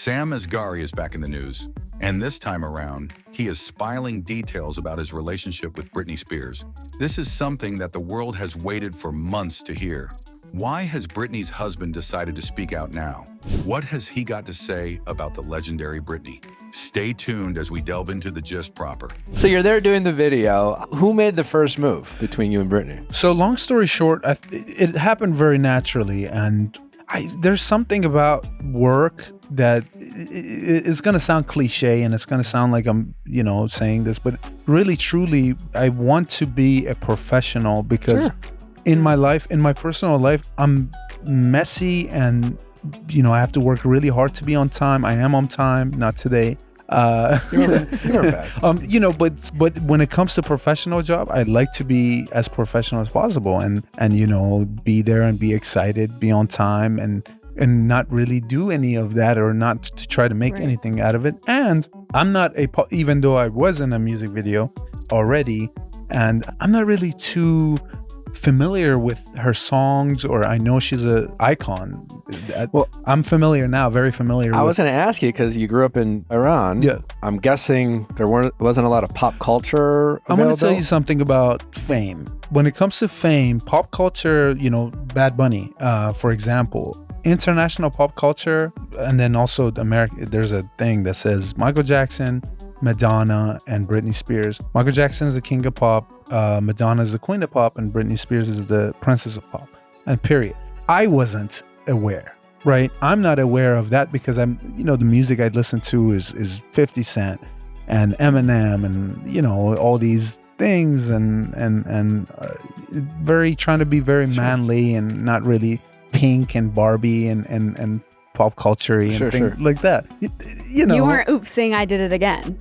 Sam Asghari is back in the news, and this time around, he is spilling details about his relationship with Britney Spears. This is something that the world has waited for months to hear. Why has Britney's husband decided to speak out now? What has he got to say about the legendary Britney? Stay tuned as we delve into the gist proper. So you're there doing the video. Who made the first move between you and Britney? So long story short, it happened very naturally, and there's something about work that it's going to sound cliche and it's going to sound like I'm, saying this, but really, truly, I want to be a professional because in my life, in my personal life, I'm messy and, I have to work really hard to be on time. I am on time, not today. You're bad. But when it comes to professional job, I'd like to be as professional as possible and be there and be excited, be on time and not really do any of that or not to try to make anything out of it. And I'm not even though I was in a music video already, and I'm not really too familiar with her songs, or I know she's an icon. Well, I'm familiar now, very familiar. I was going to ask you because you grew up in Iran. Yeah. I'm guessing there wasn't a lot of pop culture available. I'm going to tell you something about fame. When it comes to fame, pop culture, Bad Bunny, for example, international pop culture, and then also America. There's a thing that says Michael Jackson, Madonna, and Britney Spears. Michael Jackson is the king of pop, Madonna is the queen of pop, and Britney Spears is the princess of pop. And period. I wasn't aware, right? I'm not aware of that because I'm, the music I'd listen to is 50 Cent and Eminem and, all these things and very trying to be very manly and not really Pink and Barbie and pop culture and things like that. You weren't saying I did it again.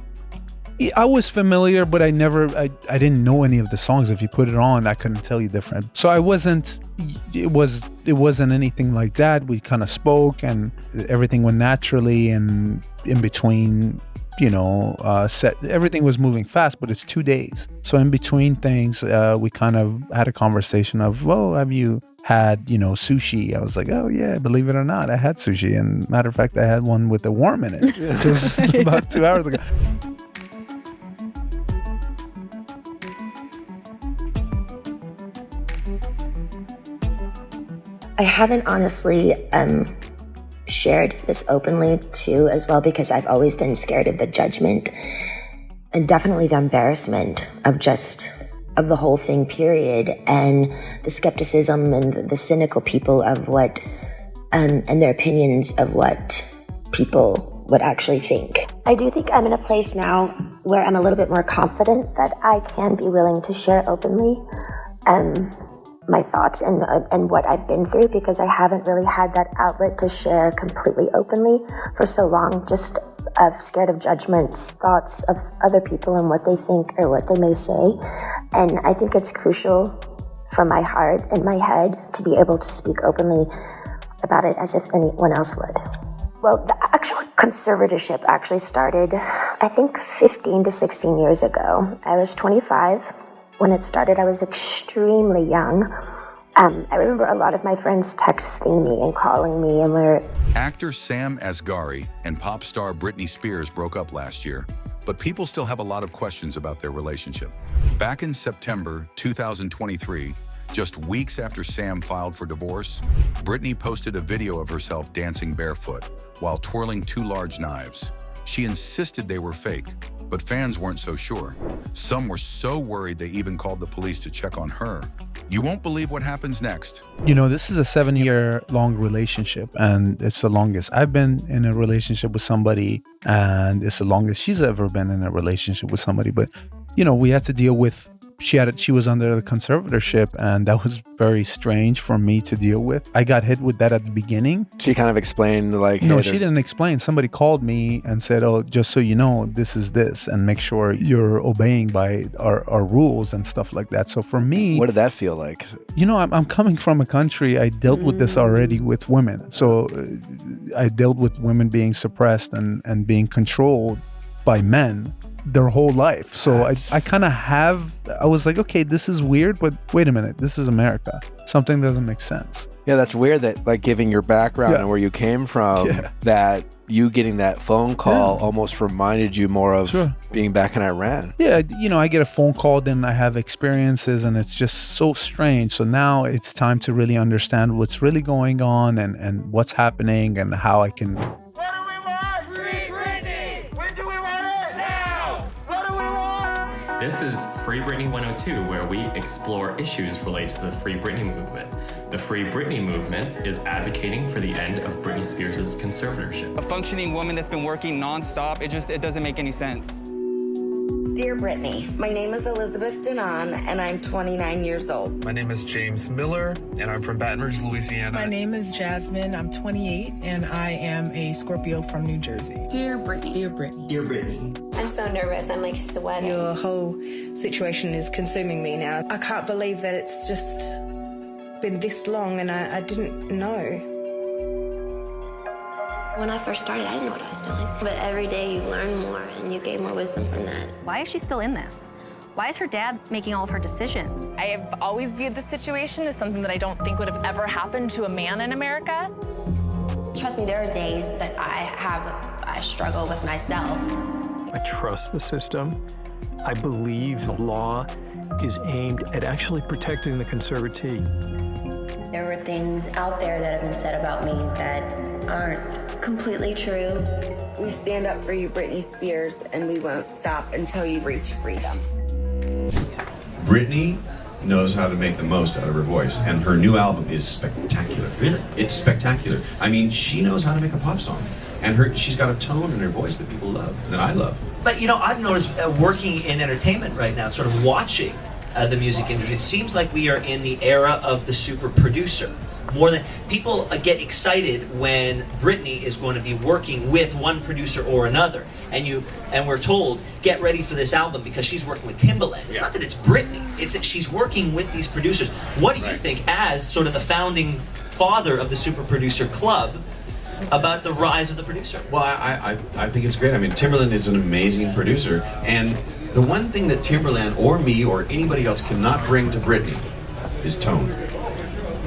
I was familiar, but I didn't know any of the songs. If you put it on, I couldn't tell you different. So it wasn't anything like that. We kind of spoke and everything went naturally, and in between, everything was moving fast, but it's 2 days. So in between things, we kind of had a conversation of, well, have you had, sushi? I was like, oh yeah, believe it or not, I had sushi. And matter of fact, I had one with a worm in it just about 2 hours ago. I haven't honestly shared this openly too as well because I've always been scared of the judgment and definitely the embarrassment of the whole thing, period, and the skepticism and the cynical people of what and their opinions of what people would actually think. I do think I'm in a place now where I'm a little bit more confident that I can be willing to share openly my thoughts and what I've been through, because I haven't really had that outlet to share completely openly for so long, just scared of judgments, thoughts of other people and what they think or what they may say. And I think it's crucial for my heart and my head to be able to speak openly about it as if anyone else would. Well, the actual conservatorship actually started, I think, 15 to 16 years ago. I was 25. When it started, I was extremely young. I remember a lot of my friends texting me and calling me, and Actor Sam Asghari and pop star Britney Spears broke up last year, but people still have a lot of questions about their relationship. Back in September 2023, just weeks after Sam filed for divorce, Britney posted a video of herself dancing barefoot while twirling two large knives. She insisted they were fake, but fans weren't so sure. Some were so worried they even called the police to check on her. You won't believe what happens next. This is a 7-year-long relationship, and it's the longest I've been in a relationship with somebody, and it's the longest she's ever been in a relationship with somebody. But, we had to deal with, she was under the conservatorship, and that was very strange for me to deal with. I got hit with that at the beginning. She kind of explained like... No, she didn't explain. Somebody called me and said, oh, just so you know, this is this, and make sure you're obeying by our rules and stuff like that. So for me... What did that feel like? I'm coming from a country, I dealt with this already with women. So I dealt with women being suppressed and being controlled by men their whole life. So I kind of I was like, okay, this is weird, but wait a minute, this is America. Something doesn't make sense. Yeah, that's weird that, like, giving your background and where you came from, that you getting that phone call almost reminded you more of being back in Iran. Yeah, I get a phone call, then I have experiences, and it's just so strange. So now it's time to really understand what's really going on and what's happening and how I can... What do we want? Free Britney! When do we want it? Now! What do we want? This is Free Britney 102, where we explore issues related to the Free Britney movement. The Free Britney movement is advocating for the end of Britney Spears' conservatorship. A functioning woman that's been working nonstop, it doesn't make any sense. Dear Britney, my name is Elizabeth Denon, and I'm 29 years old. My name is James Miller, and I'm from Baton Rouge, Louisiana. My name is Jasmine. I'm 28, and I am a Scorpio from New Jersey. Dear Britney. Dear Britney. Dear Britney. I'm so nervous. I'm like sweating. Your whole situation is consuming me now. I can't believe that it's just been this long, and I didn't know. When I first started, I didn't know what I was doing. But every day you learn more and you gain more wisdom from that. Why is she still in this? Why is her dad making all of her decisions? I have always viewed this situation as something that I don't think would have ever happened to a man in America. Trust me, there are days that I struggle with myself. I trust the system. I believe the law is aimed at actually protecting the conservatee. There were things out there that have been said about me that aren't completely true. We stand up for you, Britney Spears, and we won't stop until you reach freedom. Britney knows how to make the most out of her voice, and her new album is spectacular. Really? It's spectacular. I mean, she knows how to make a pop song, and she's got a tone in her voice that people love, that I love. But I've noticed working in entertainment right now, sort of watching the music industry, it seems like we are in the era of the super producer. More than people get excited when Britney is going to be working with one producer or another, and we're told get ready for this album because she's working with Timbaland. It's not that it's Britney; it's that she's working with these producers. What do you think, as sort of the founding father of the super producer club, about the rise of the producer? Well, I think it's great. I mean, Timbaland is an amazing producer, and the one thing that Timbaland or me or anybody else cannot bring to Britney is tone.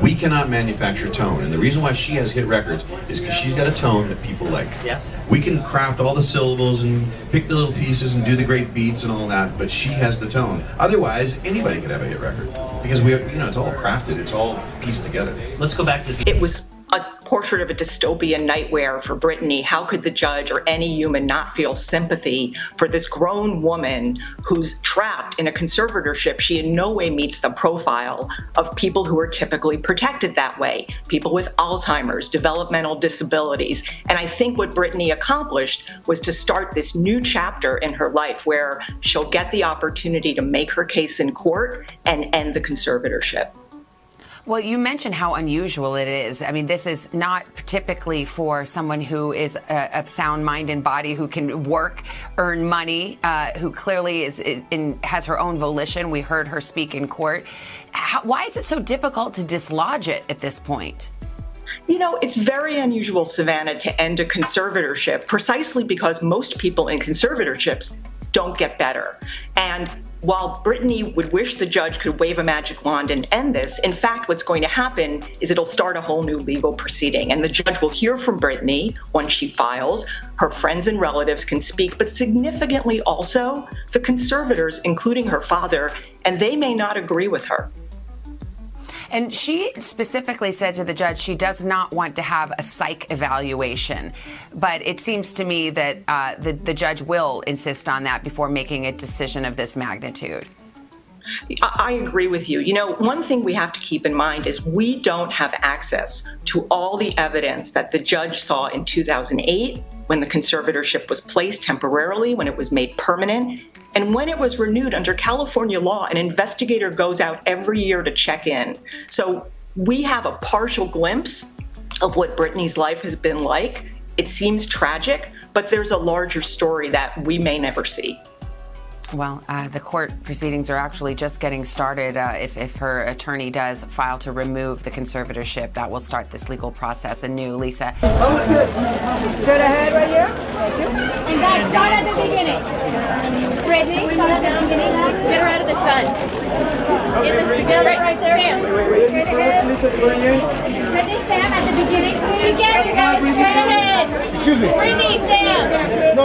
We cannot manufacture tone, and the reason why she has hit records is because she's got a tone that people like. Yeah. We can craft all the syllables and pick the little pieces and do the great beats and all that, but she has the tone. Otherwise, anybody could have a hit record because it's all crafted, it's all pieced together. Let's go back to It was a portrait of a dystopian nightmare for Britney. How could the judge or any human not feel sympathy for this grown woman who's trapped in a conservatorship? She in no way meets the profile of people who are typically protected that way, people with Alzheimer's, developmental disabilities. And I think what Britney accomplished was to start this new chapter in her life where she'll get the opportunity to make her case in court and end the conservatorship. Well, you mentioned how unusual it is. I mean, this is not typically for someone who is of sound mind and body, who can work, earn money, who clearly has her own volition. We heard her speak in court. Why is it so difficult to dislodge it at this point? It's very unusual, Savannah, to end a conservatorship precisely because most people in conservatorships don't get better. And while Britney would wish the judge could wave a magic wand and end this, in fact, what's going to happen is it'll start a whole new legal proceeding. And the judge will hear from Britney once she files. Her friends and relatives can speak, but significantly also the conservators, including her father, and they may not agree with her. And she specifically said to the judge she does not want to have a psych evaluation. But it seems to me that the judge will insist on that before making a decision of this magnitude. I agree with you. One thing we have to keep in mind is we don't have access to all the evidence that the judge saw in 2008 when the conservatorship was placed temporarily, when it was made permanent, and when it was renewed under California law. An investigator goes out every year to check in. So we have a partial glimpse of what Britney's life has been like. It seems tragic, but there's a larger story that we may never see. Well, the court proceedings are actually just getting started. If her attorney does file to remove the conservatorship, that will start this legal process anew. Lisa. Oh, good. Straight ahead right here. Thank you. And guys, start at the beginning. Britney, start at the beginning. Get her out of the sun. Okay, Right there. Sam. Wait. Britney, Sam, at the beginning. Together, guys. Straight ahead. begin. Excuse me. Britney, stand. No.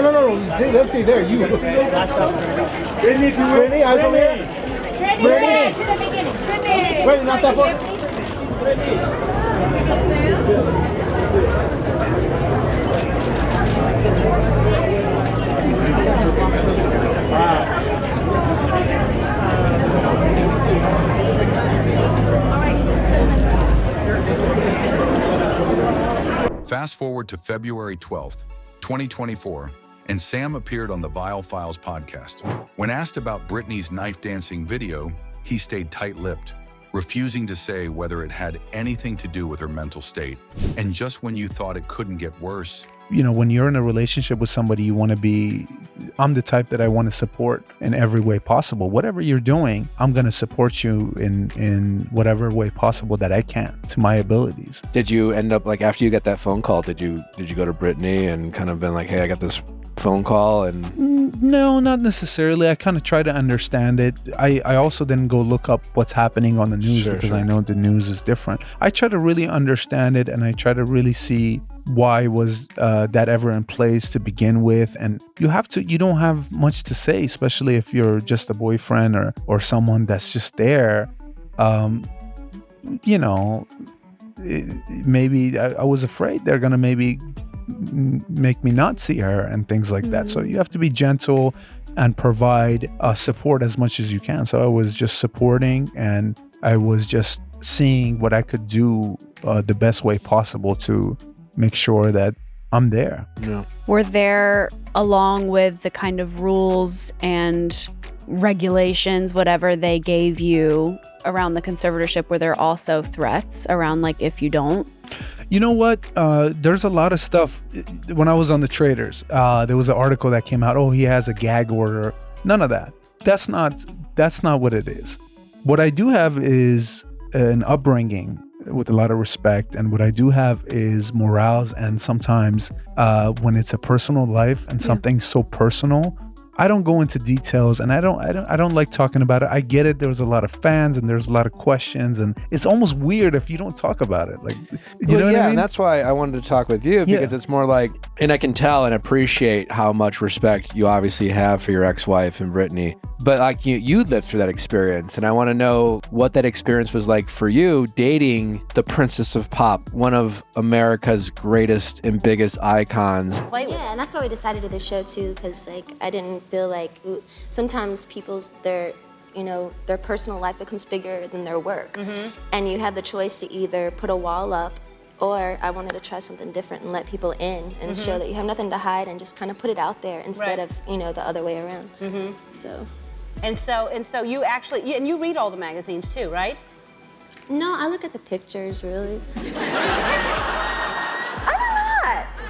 Let's see there. You. Britney, Britney, eyes over here. Britney, to the beginning. Britney. Wait, not that far. Fast forward to February 12th, 2024, and Sam appeared on the Vile Files podcast. When asked about Britney's knife dancing video, he stayed tight-lipped, refusing to say whether it had anything to do with her mental state. And just when you thought it couldn't get worse, you know, when you're in a relationship with somebody, you want to be, I'm the type that I want to support in every way possible. Whatever you're doing, I'm going to support you in whatever way possible that I can, to my abilities. Did you end up, like, after you got that phone call, did you go to Britney and kind of been like, hey, I got this phone call? And no, not necessarily. I kind of try to understand it. I also then go look up what's happening on the news, because I know the news is different. I try to really understand it, and I try to really see why was that ever in place to begin with. And you don't have much to say, especially if you're just a boyfriend or someone that's just there. You know, maybe I was afraid they're gonna maybe make me not see her and things like that. So you have to be gentle and provide support as much as you can. So I was just supporting, and I was just seeing what I could do the best way possible to make sure that I'm there. Yeah. Were there, along with the kind of rules and regulations, whatever they gave you around the conservatorship, were there also threats around, like, if you don't? You know what? There's a lot of stuff. When I was on the Traders, there was an article that came out, oh, he has a gag order. None of that. That's not what it is. What I do have is an upbringing with a lot of respect, and what I do have is morals. And sometimes when it's a personal life and something so personal, I don't go into details, and I don't like talking about it. I get it. There was a lot of fans, and there's a lot of questions, and it's almost weird if you don't talk about it. Like, you know what I mean? And that's why I wanted to talk with you, because it's more like, and I can tell and appreciate how much respect you obviously have for your ex-wife and Britney. But like you lived through that experience, and I want to know what that experience was like for you, dating the Princess of Pop, one of America's greatest and biggest icons. Yeah, and that's why we decided to do the show too, because like I didn't feel like sometimes their personal life becomes bigger than their work, and you have the choice to either put a wall up, or I wanted to try something different and let people in and show that you have nothing to hide and just kind of put it out there instead of the other way around. And so you actually, and you read all the magazines too, right? No, I look at the pictures, really.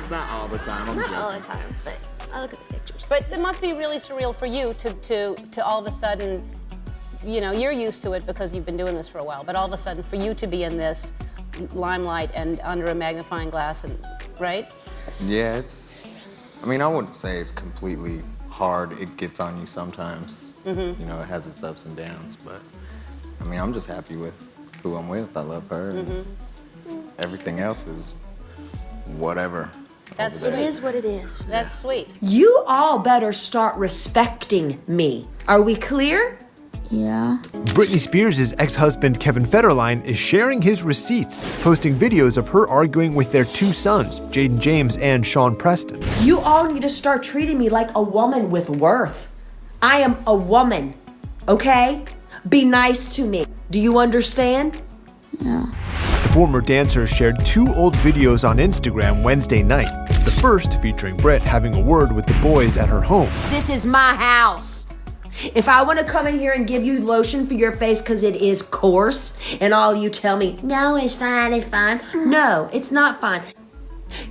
Not all the time. Not all the time, but I look at the pictures. But it must be really surreal for you to all of a sudden, you're used to it because you've been doing this for a while, but all of a sudden for you to be in this limelight and under a magnifying glass, and right? Yeah, I wouldn't say it's completely hard. It gets on you sometimes. It has its ups and downs, but I'm just happy with who I'm with. I love her. And everything else is whatever. It is what it is. That's sweet. You all better start respecting me. Are we clear? Yeah. Britney Spears' ex-husband Kevin Federline is sharing his receipts, posting videos of her arguing with their two sons, Jaden James and Sean Preston. You all need to start treating me like a woman with worth. I am a woman, okay? Be nice to me. Do you understand? Yeah. The former dancer shared 2 old videos on Instagram Wednesday night. The first featuring Britt having a word with the boys at her home. This is my house. If I want to come in here and give you lotion for your face because it is coarse, and all you tell me, no, it's fine, it's fine. No, it's not fine.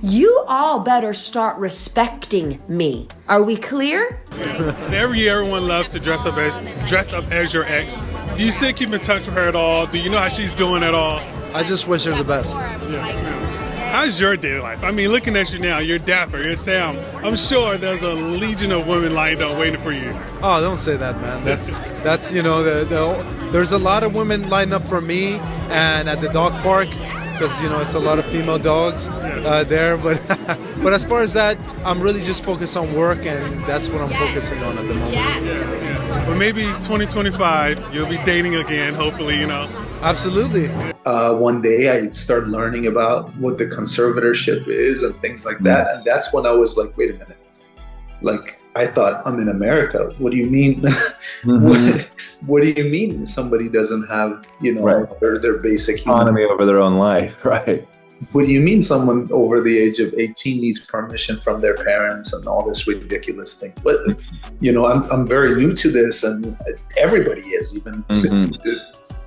You all better start respecting me. Are we clear? Every year, everyone loves to dress up as your ex. Do you still keep in touch with her at all? Do you know how she's doing at all? I just wish her the best. Yeah. How's your dating life? looking at you now, you're dapper, you're Sam. I'm sure there's a legion of women lined up waiting for you. Oh, don't say that, man. That's there's a lot of women lined up for me, and at the dog park, because it's a lot of female dogs there. But but as far as that, I'm really just focused on work, and that's what I'm focusing on at the moment. But maybe 2025, you'll be dating again, hopefully, Absolutely. One day I started learning about what the conservatorship is and things like that. And that's when I was like, wait a minute. Like, I thought, I'm in America. What do you mean? What do you mean somebody doesn't have, their basic autonomy over their own life, right? What do you mean someone over the age of 18 needs permission from their parents and all this ridiculous thing? But, I'm very new to this, and everybody is. Even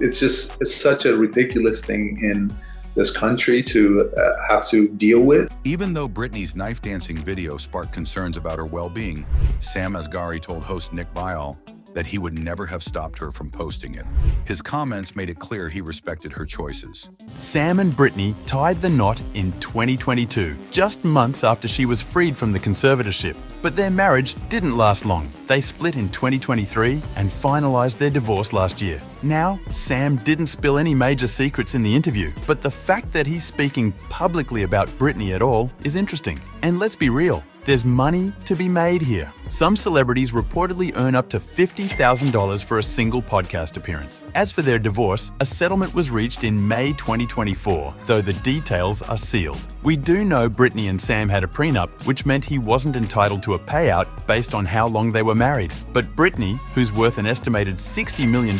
it's such a ridiculous thing in this country to have to deal with. Even though Britney's knife dancing video sparked concerns about her well-being, Sam Asghari told host Nick Viall that he would never have stopped her from posting it. His comments made it clear he respected her choices. Sam and Britney tied the knot in 2022, just months after she was freed from the conservatorship. But their marriage didn't last long. They split in 2023 and finalized their divorce last year. Now, Sam didn't spill any major secrets in the interview, but the fact that he's speaking publicly about Britney at all is interesting. And let's be real, there's money to be made here. Some celebrities reportedly earn up to $50,000 for a single podcast appearance. As for their divorce, a settlement was reached in May 2024, though the details are sealed. We do know Britney and Sam had a prenup, which meant he wasn't entitled to a payout based on how long they were married. But Britney, who's worth an estimated $60 million,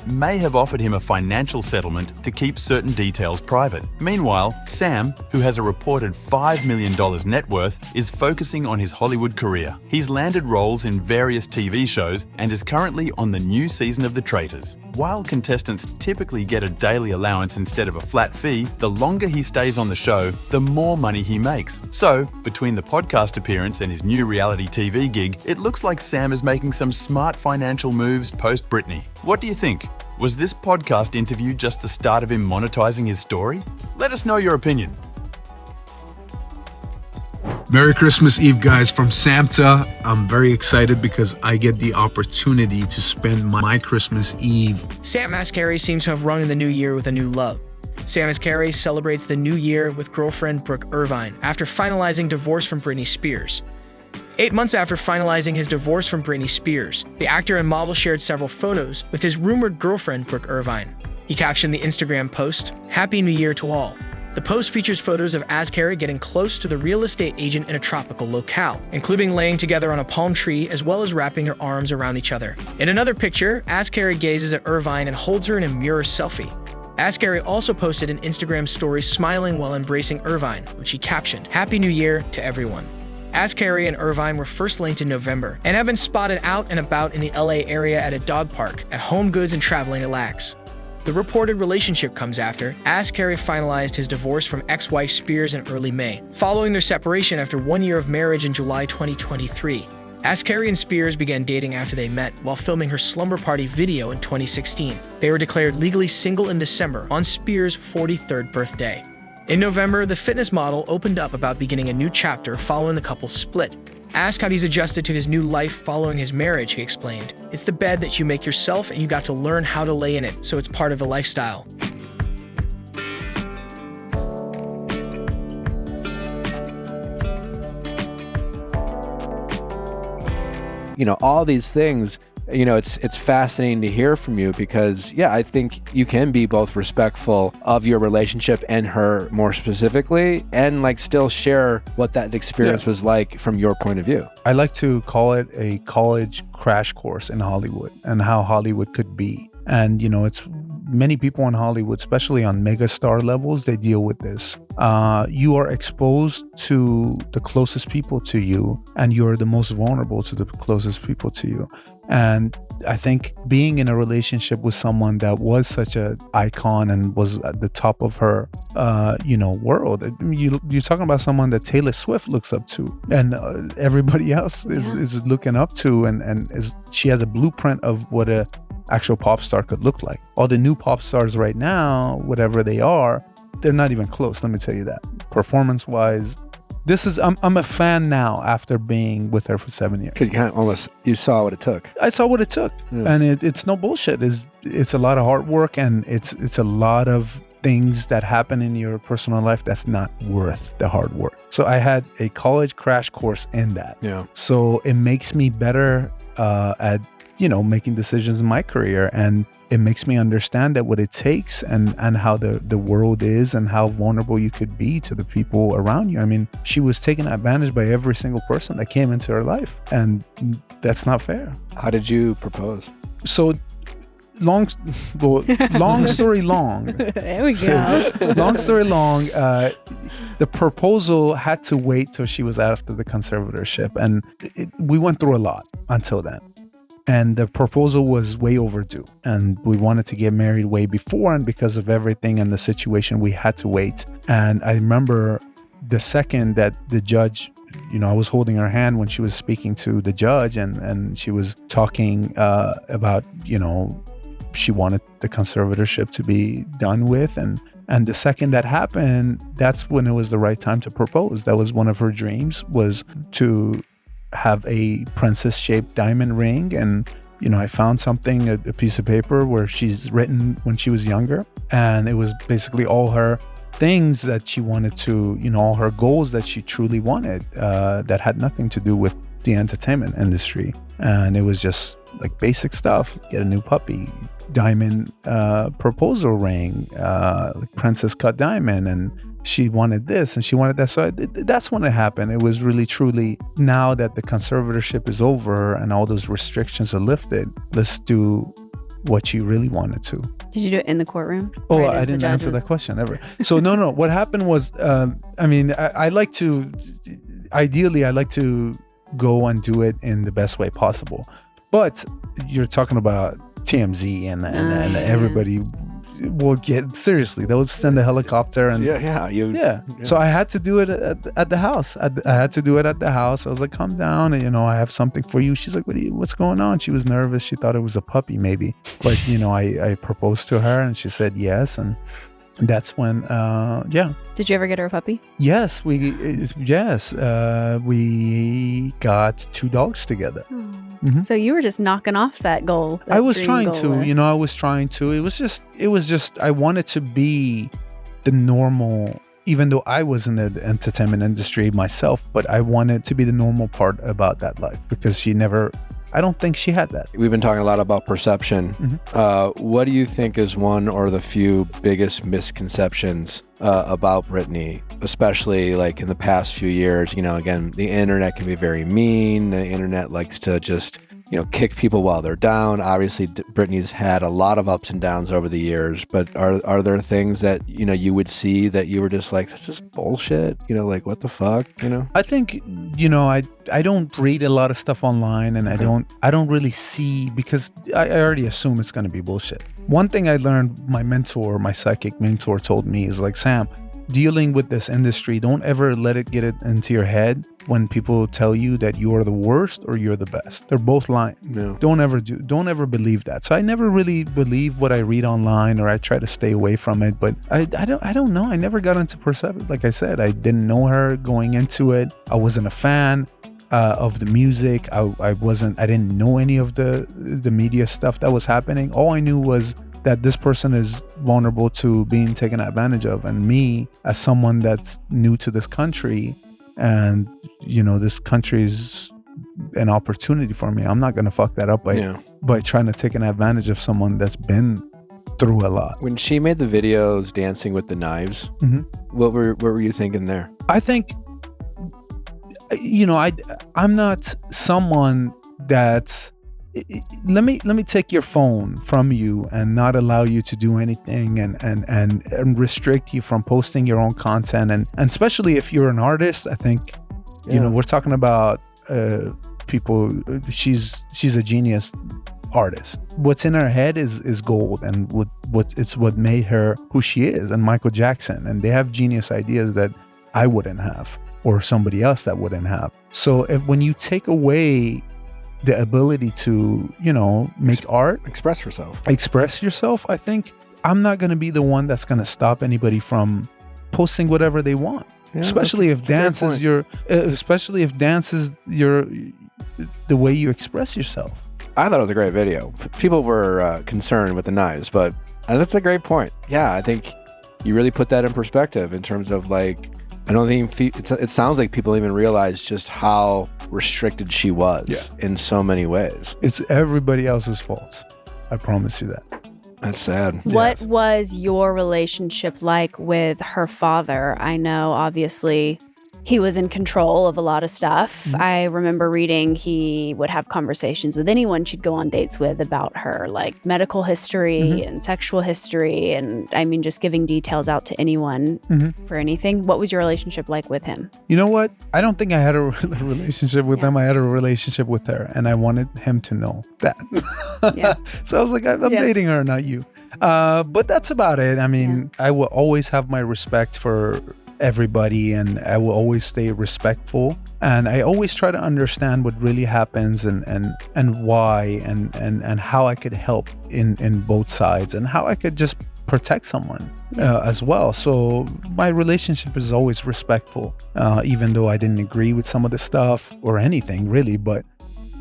may have offered him a financial settlement to keep certain details private. Meanwhile, Sam, who has a reported $5 million net worth, is focusing on his Hollywood career. He's landed roles in various TV shows and is currently on the new season of The Traitors. While contestants typically get a daily allowance instead of a flat fee, the longer he stays on the show, the more money he makes. So, between the podcast appearance and his new reality TV gig, it looks like Sam is making some smart financial moves post-Britney. What do you think? Was this podcast interview just the start of him monetizing his story? Let us know your opinion. Merry Christmas Eve, guys, from Samta. I'm very excited because I get the opportunity to spend my Christmas Eve. Sam Asghari seems to have rung in the new year with a new love. Sam Asghari celebrates the new year with girlfriend Brooke Irvine after finalizing divorce from Britney Spears. 8 months after finalizing his divorce from Britney Spears, the actor and model shared several photos with his rumored girlfriend Brooke Irvine. He captioned the Instagram post, "Happy New Year to all." The post features photos of Asghari getting close to the real estate agent in a tropical locale, including laying together on a palm tree as well as wrapping their arms around each other. In another picture, Asghari gazes at Irvine and holds her in a mirror selfie. Asghari also posted an Instagram story smiling while embracing Irvine, which he captioned, "Happy New Year to everyone." Asghari and Irvine were first linked in November and have been spotted out and about in the LA area at a dog park, at Home Goods and Traveling Relax. The reported relationship comes after Asghari finalized his divorce from ex-wife Spears in early May, following their separation after 1 year of marriage in July 2023. Asghari and Spears began dating after they met while filming her slumber party video in 2016. They were declared legally single in December on Spears' 43rd birthday. In November, the fitness model opened up about beginning a new chapter following the couple's split. Asked how he's adjusted to his new life following his marriage, he explained, "It's the bed that you make yourself and you got to learn how to lay in it, so it's part of the lifestyle." All these things, it's fascinating to hear from you because, I think you can be both respectful of your relationship and her more specifically and still share what that experience was like from your point of view. I like to call it a college crash course in Hollywood and how Hollywood could be. And, it's many people in Hollywood, especially on megastar levels, they deal with this. You are exposed to the closest people to you, and you're the most vulnerable to the closest people to you. And I think being in a relationship with someone that was such an icon and was at the top of her, world, you're talking about someone that Taylor Swift looks up to, and everybody else is looking up to, and she has a blueprint of what a actual pop star could look like. All the new pop stars right now, whatever they are, they're not even close. Let me tell you that. Performance-wise, I'm a fan now after being with her for 7 years. Because you saw what it took. I saw what it took, and it's no bullshit. It's a lot of hard work, and it's a lot of things that happen in your personal life that's not worth the hard work. So I had a college crash course in that. Yeah. So it makes me better at making decisions in my career, and it makes me understand that what it takes and how the world is and how vulnerable you could be to the people around you. I mean, she was taken advantage by every single person that came into her life, and that's not fair. How did you propose? So long story long. There we go. Long story long, the proposal had to wait till she was after the conservatorship, and we went through a lot until then. And the proposal was way overdue, and we wanted to get married way before, and because of everything and the situation, we had to wait. And I remember the second that the judge, I was holding her hand when she was speaking to the judge, and she was talking about, she wanted the conservatorship to be done with. And the second that happened, that's when it was the right time to propose. That was one of her dreams, was to have a princess-shaped diamond ring. And I found something, a piece of paper where she's written when she was younger, and it was basically all her things that she wanted to, all her goals that she truly wanted, that had nothing to do with the entertainment industry. And it was just like basic stuff: get a new puppy, diamond proposal ring, like princess cut diamond, and she wanted this and she wanted that. So that's when it happened. It was really, truly, now that the conservatorship is over and all those restrictions are lifted, let's do what you really wanted to. Did you do it in the courtroom? Oh, I didn't answer that question ever. So no. What happened was, I like to, ideally, I like to go and do it in the best way possible. But you're talking about TMZ and everybody will get, seriously, they'll send a helicopter and So I had to do it at the house. I had to do it at the house. I was like, come down, and I have something for you. She's like, what's going on? She was nervous. She thought it was a puppy maybe, but I proposed to her and she said yes, and that's when Did you ever get her a puppy? Yes, we got 2 dogs together. Mm-hmm. So you were just knocking off that goal. I was trying to, I was trying to. It was just, I wanted to be the normal, even though I was in the entertainment industry myself, but I wanted to be the normal part about that life, because I don't think she had that. We've been talking a lot about perception. Mm-hmm. What do you think is one or the few biggest misconceptions about Britney, especially like in the past few years? Again, the internet can be very mean. The internet likes to just, kick people while they're down. Obviously, Britney's had a lot of ups and downs over the years, but are there things that, you would see that you were just like, this is bullshit? Like, what the fuck? I think, I don't read a lot of stuff online, and I don't really see, because I already assume it's going to be bullshit. One thing I learned, my psychic mentor told me is like, Sam, dealing with this industry, don't ever let it get it into your head when people tell you that you are the worst or you're the best. They're both lying. No. Don't ever believe that. So I never really believe what I read online, or I try to stay away from it. But I don't know. I never got into perception. Like I said, I didn't know her going into it. I wasn't a fan of the music. I didn't know any of the media stuff that was happening. All I knew was that this person is vulnerable to being taken advantage of, and me, as someone that's new to this country, and this country is an opportunity for me. I'm not gonna fuck that up by trying to take an advantage of someone that's been through a lot. When she made the videos dancing with the knives, mm-hmm. what were you thinking there? I think, I'm not someone that's, let me take your phone from you and not allow you to do anything, and restrict you from posting your own content, and especially if you're an artist. I think we're talking about people. She's a genius artist. What's in her head is gold, and what made her who she is. And Michael Jackson, and they have genius ideas that I wouldn't have, or somebody else that wouldn't have. So when you take away the ability to, make art, express yourself, I think I'm not going to be the one that's going to stop anybody from posting whatever they want. Especially if dance is the way you express yourself. I thought it was a great video. People were concerned with the knives, but that's a great point. Yeah, I think you really put that in perspective in terms of like, I don't think it sounds like people even realize just how restricted she was in so many ways. It's everybody else's fault. I promise you that. That's sad. What was your relationship like with her father? I know, obviously, he was in control of a lot of stuff. Mm-hmm. I remember reading he would have conversations with anyone she'd go on dates with about her, like medical history and sexual history. And I mean, just giving details out to anyone for anything. What was your relationship like with him? You know what? I don't think I had a relationship with him. I had a relationship with her, and I wanted him to know that. So I was like, I'm dating her, not you. But that's about it. I mean, I will always have my respect for everybody, and I will always stay respectful, and I always try to understand what really happens and why and how I could help in both sides, and how I could just protect someone as well. So my relationship is always respectful, even though I didn't agree with some of the stuff or anything really, but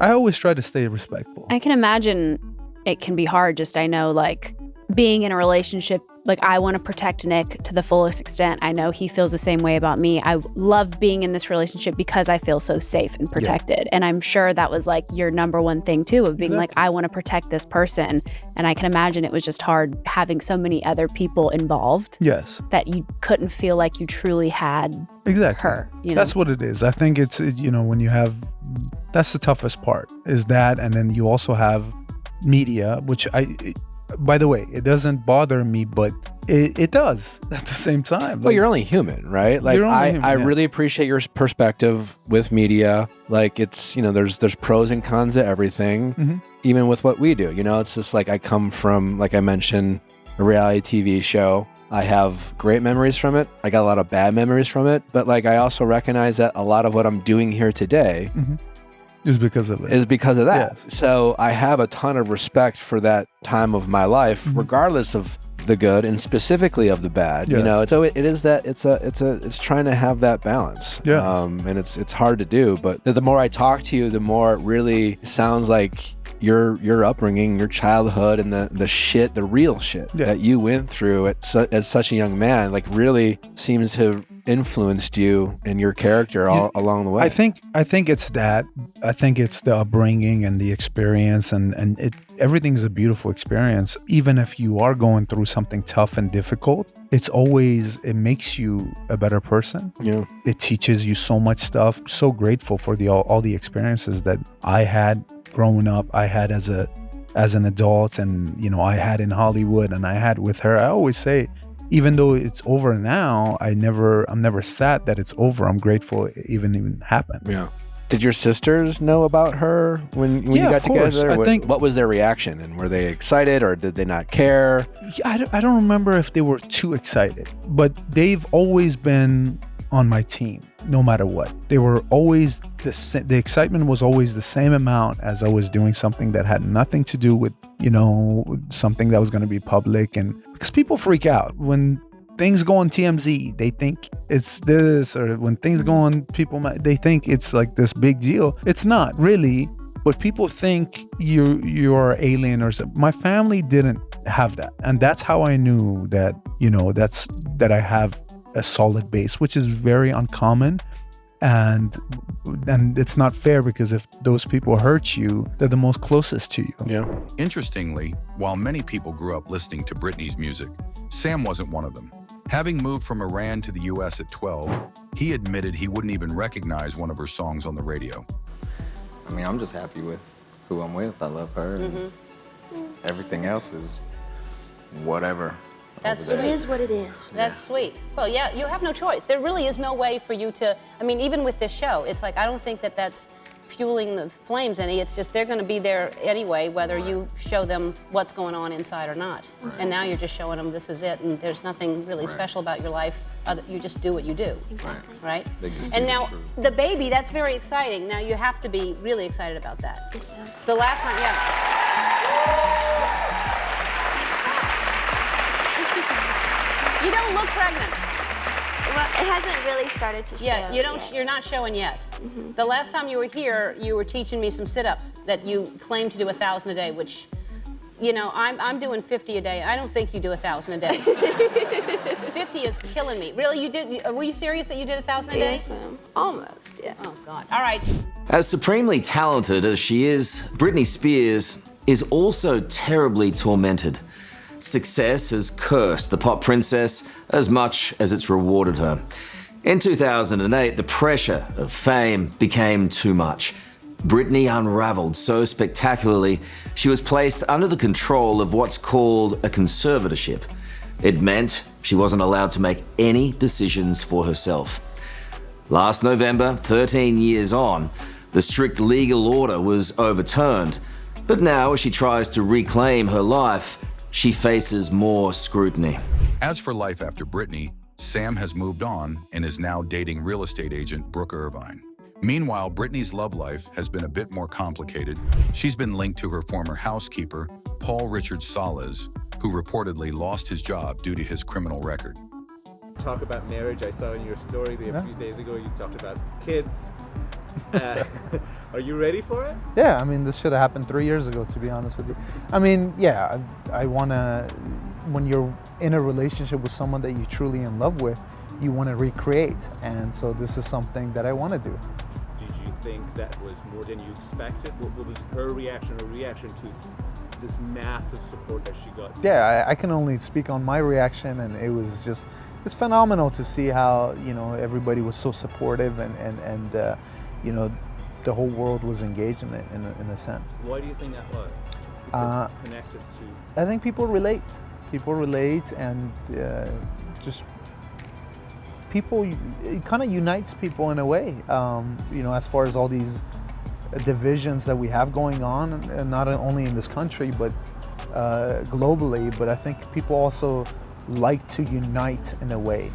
I always try to stay respectful. I can imagine it can be hard, just I know, like, being in a relationship, like, I want to protect Nick to the fullest extent. I know he feels the same way about me. I love being in this relationship because I feel so safe and protected. And I'm sure that was like your number one thing too, of being like, I want to protect this person. And I can imagine it was just hard having so many other people involved. Yes. That you couldn't feel like you truly had her. You know? That's what it is. I think it's, you know, when you have, that's the toughest part, is that. And then you also have media, which by the way, it doesn't bother me, but it does at the same time. Well, you're only human, right? Like, I really appreciate your perspective with media. Like, it's, you know, there's pros and cons to everything, even with what we do. You know, it's just like, I come from, like I mentioned, a reality TV show. I have great memories from it. I got a lot of bad memories from it. But like, I also recognize that a lot of what I'm doing here today is because of it. Is because of that. Yes. So I have a ton of respect for that time of my life, regardless of the good and specifically of the bad. Yes. You know, so it is that it's trying to have that balance. Yeah. And it's hard to do. But the more I talk to you, the more it really sounds like your upbringing, your childhood, and the real shit that you went through as such a young man, like, really seems to have influenced you and your character all along the way. I think it's that. I think it's the upbringing and the experience, and everything's a beautiful experience. Even if you are going through something tough and difficult, it makes you a better person. Yeah. It teaches you so much stuff. So grateful for all the experiences that I had growing up, I had as an adult, and, you know, I had in Hollywood, and I had with her. I always say, even though it's over now, I'm never sad that it's over. I'm grateful it even happened. Yeah. Did your sisters know about her when you got together? What was their reaction? And were they excited, or did they not care? I don't remember if they were too excited, but they've always been on my team, no matter what. They were always the excitement was always the same amount as I was doing something that had nothing to do with, you know, something that was going to be public. And because people freak out when things go on TMZ, they think it's this, or when things go on they think it's like this big deal. It's not really, but people think you're alien or something. My family didn't have that, and that's how I knew that, you know, that I have a solid base, which is very uncommon, and it's not fair, because if those people hurt you, they're the most closest to you. Yeah. Interestingly, while many people grew up listening to Britney's music, Sam wasn't one of them. Having moved from Iran to the US at 12, he admitted he wouldn't even recognize one of her songs on the radio. I mean, I'm just happy with who I'm with. I love her. And everything else is whatever. It is what it is. That's sweet. Well, yeah, you have no choice. There really is no way for you to, I mean, even with this show, it's like, I don't think that that's fueling the flames any. It's just they're going to be there anyway, whether you show them what's going on inside or not. Exactly. And now you're just showing them this is it, and there's nothing really special about your life. You just do what you do. Exactly. Right? And now, the baby, that's very exciting. Now, you have to be really excited about that. Yes, ma'am. The last time, You don't look pregnant. Well, it hasn't really started to show. Yeah, you're not showing yet. The last time you were here, you were teaching me some sit-ups that you claimed to do 1,000 a day, which You know, I'm doing 50 a day. I don't think you do 1,000 a day. 50 is killing me. Really, you did? Were you serious that you did 1,000 a day? Yes, ma'am. Almost, yeah. Oh, God. All right. As supremely talented as she is, Britney Spears is also terribly tormented. Success has cursed the pop princess as much as it's rewarded her. In 2008, the pressure of fame became too much. Britney unraveled so spectacularly, she was placed under the control of what's called a conservatorship. It meant she wasn't allowed to make any decisions for herself. Last November, 13 years on, the strict legal order was overturned. But now, as she tries to reclaim her life, she faces more scrutiny. As for life after Britney, Sam has moved on and is now dating real estate agent Brooke Irvine. Meanwhile, Britney's love life has been a bit more complicated. She's been linked to her former housekeeper, Paul Richard Salas, who reportedly lost his job due to his criminal record. Talk about marriage. I saw in your story a few days ago you talked about kids. Are you ready for it? Yeah, I mean, this should have happened 3 years ago, to be honest with you. I mean, yeah, I want to, when you're in a relationship with someone that you're truly in love with, you want to recreate. And so this is something that I want to do. Did you think that was more than you expected? What was her reaction or reaction to this massive support that she got? Yeah, I can only speak on my reaction, and it was just, it's phenomenal to see how, you know, everybody was so supportive and you know, the whole world was engaged in it in a sense. Why do you think that was? Because it's connected to... I think people relate. People relate, and just people, it kind of unites people in a way, you know, as far as all these divisions that we have going on, and not only in this country, but globally. But I think people also like to unite in a way.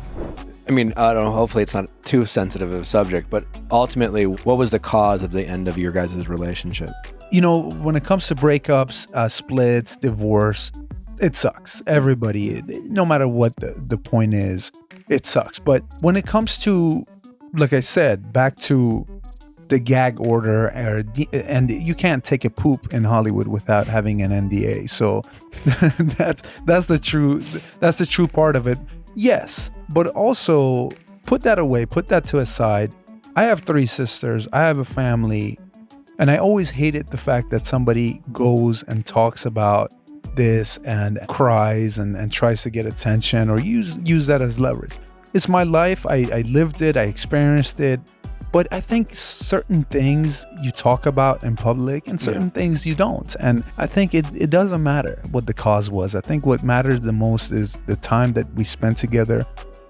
I mean, I don't know, hopefully it's not too sensitive of a subject, but ultimately, what was the cause of the end of your guys' relationship? You know, when it comes to breakups, splits, divorce, it sucks. Everybody, no matter what the point is, it sucks. But when it comes to, like I said, back to the gag order, and you can't take a poop in Hollywood without having an NDA. So that's the true part of it. Yes, but also put that away, put that to a side. I have 3 sisters, I have a family, and I always hated the fact that somebody goes and talks about this and cries and tries to get attention or use that as leverage. It's my life, I lived it, I experienced it, but I think certain things you talk about in public and certain things you don't. And I think it doesn't matter what the cause was. I think what matters the most is the time that we spent together,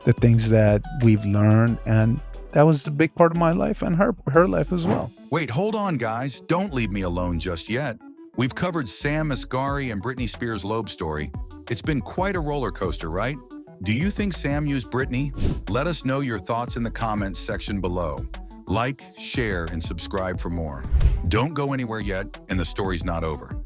the things that we've learned, and that was the big part of my life and her life as well. Wait, hold on, guys. Don't leave me alone just yet. We've covered Sam Asghari and Britney Spears' Loeb story. It's been quite a roller coaster, right? Do you think Sam used Britney? Let us know your thoughts in the comments section below. Like, share, and subscribe for more. Don't go anywhere yet, and the story's not over.